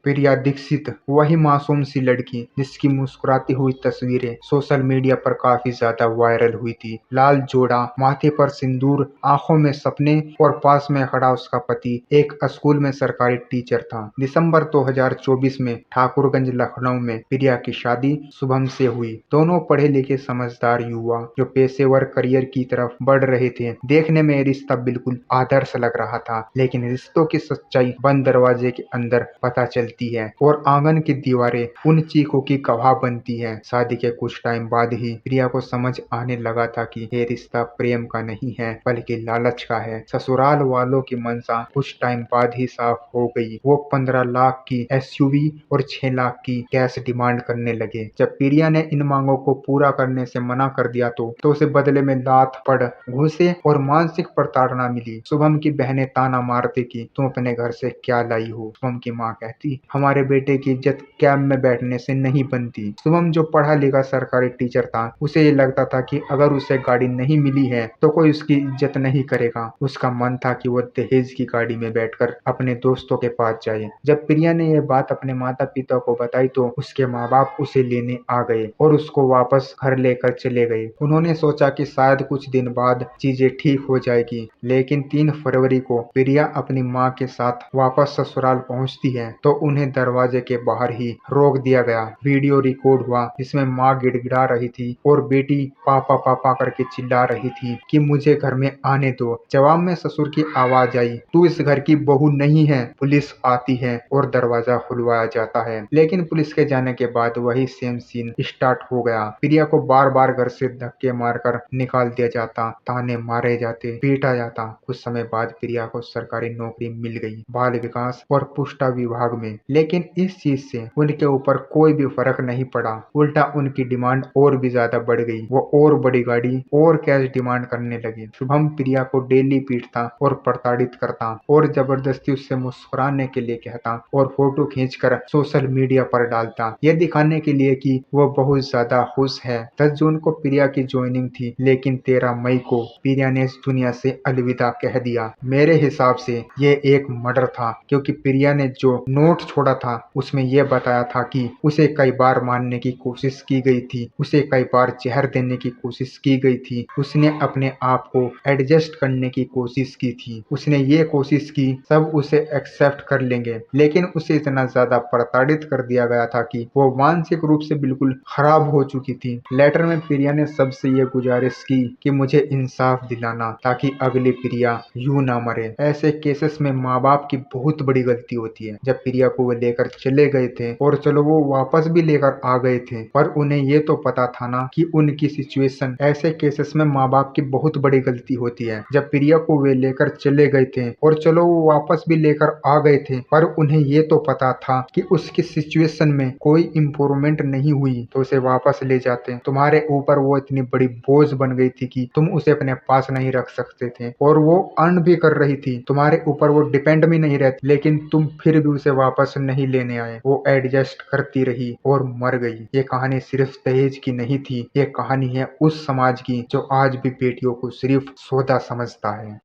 प्रिया दीक्षित वही मासूम सी लड़की जिसकी मुस्कुराती हुई तस्वीरें सोशल मीडिया पर काफी ज्यादा वायरल हुई थी। लाल जोड़ा, माथे पर सिंदूर, आंखों में सपने और पास में खड़ा उसका पति एक स्कूल में सरकारी टीचर था। दिसंबर 2024 में ठाकुरगंज लखनऊ में प्रिया की शादी शुभम से हुई। दोनों पढ़े लिखे समझदार युवा जो पेशेवर करियर की तरफ बढ़ रहे थे। देखने में ये रिश्ता बिल्कुल आदर्श लग रहा था, लेकिन रिश्तों की सच्चाई बंद दरवाजे के अंदर पता चलती है और आंगन की दीवारें उन चीखों की गवाह बनती है। शादी के कुछ टाइम बाद ही प्रिया को समझ आने लगा था कि ये रिश्ता प्रेम का नहीं है बल्कि लालच का है। ससुराल वालों की मंशा कुछ टाइम बाद ही साफ हो गई। वो 15 लाख की एसयूवी और 6 लाख की कैश डिमांड करने लगे। जब प्रिया ने इन मांगों को पूरा करने से मना कर दिया तो उसे बदले में लात पड़, घूसे और मानसिक प्रताड़ना मिली। शुभम की बहनें ताना मारती कि तुम अपने घर से क्या लाई हो। शुभम की माँ कहती हमारे बेटे की इज्जत कैब में बैठने से नहीं बनती। शुभम जो पढ़ा लिखा सरकारी टीचर था, उसे ये लगता था कि अगर उसे गाड़ी नहीं मिली है तो कोई उसकी इज्जत नहीं करेगा। उसका मन था कि वो दहेज की गाड़ी में बैठकर अपने दोस्तों के पास जाए। जब प्रिया ने यह बात अपने माता पिता को बताई तो उसके माँ बाप उसे लेने आ गए और उसको वापस घर लेकर चले गए। उन्होंने सोचा कि शायद कुछ दिन बाद चीजें ठीक हो जाएगी, लेकिन 3 फरवरी को प्रिया अपनी माँ के साथ वापस ससुराल पहुंचती है तो उन्हें दरवाजे के बाहर ही रोक दिया गया। वीडियो रिकॉर्ड हुआ जिसमें माँ गिड़गिड़ा रही थी और बेटी पापा पापा करके चिल्ला रही थी कि मुझे घर में आने दो। जवाब में ससुर की आवाज आई, तू इस घर की बहू नहीं है। पुलिस आती है और दरवाजा खुलवाया जाता है, लेकिन पुलिस के जाने के बाद वही सेम सीन स्टार्ट हो गया। प्रिया को बार बार घर से धक्के मारकर निकाल दिया जाता, ताने मारे जाते, पीटा जाता। कुछ समय बाद प्रिया को सरकारी नौकरी मिल गई, बाल विकास और पुष्टा विभाग में। लेकिन इस चीज से उनके ऊपर कोई भी फर्क नहीं पड़ा, उल्टा उनकी डिमांड और भी ज्यादा बढ़ गई। वो और बड़ी गाड़ी और कैश डिमांड करने लगे। शुभम प्रिया को डेली पीटता और प्रताड़ित करता और जबरदस्ती उससे मुस्कुराने के लिए कहता और फोटो खींचकर सोशल मीडिया पर डालता, यह दिखाने के लिए कि वो बहुत ज्यादा खुश है। 10 जून को प्रिया की ज्वाइनिंग थी, लेकिन 13 मई को प्रिया ने इस दुनिया से अलविदा कह दिया। मेरे हिसाब से ये एक मर्डर था, क्योंकि प्रिया ने जो नोट छोड़ा था उसमें यह बताया था कि उसे कई बार मारने की कोशिश की गई थी, उसे कई बार जहर देने की कोशिश की गई थी, उसने अपने आप को एडजस्ट करने की कोशिश की थी, उसने ये कोशिश की सब उसे एक्सेप्ट कर लेंगे, लेकिन उसे इतना ज्यादा प्रताड़ित कर दिया गया था कि वो मानसिक रूप से बिल्कुल खराब हो चुकी थी। लेटर में प्रिया ने सबसे ये गुजारिश की कि मुझे इंसाफ दिलाना ताकि अगली प्रिया यूं ना मरे। ऐसे केसेस में माँ बाप की बहुत बड़ी गलती होती है। जब प्रिया को वो लेकर चले गए थे और चलो वो वापस भी लेकर आ गए थे, पर उन्हें ये तो पता था ना कि उनकी सिचुएशन, ऐसे केसेस में माँ बाप की बहुत बड़ी गलती होती है। जब प्रिया को वे लेकर चले गए थे और चलो वो वापस भी लेकर आ गए थे, पर उन्हें ये तो पता था कि उसकी सिचुएशन में कोई इम्प्रूवमेंट नहीं हुई, तो उसे वापस ले जाते। तुम्हारे ऊपर वो इतनी बड़ी बोझ बन गई थी कि तुम उसे अपने पास नहीं रख सकते थे, और वो अर्न भी कर रही थी, तुम्हारे ऊपर वो डिपेंड भी नहीं रहती, लेकिन तुम फिर भी उसे वापस नहीं लेने आए। वो एडजस्ट करती रही और मर गई। ये कहानी सिर्फ दहेज की नहीं थी, ये कहानी है उस समाज की जो आज भी बेटियों को सिर्फ सौदा समझता है।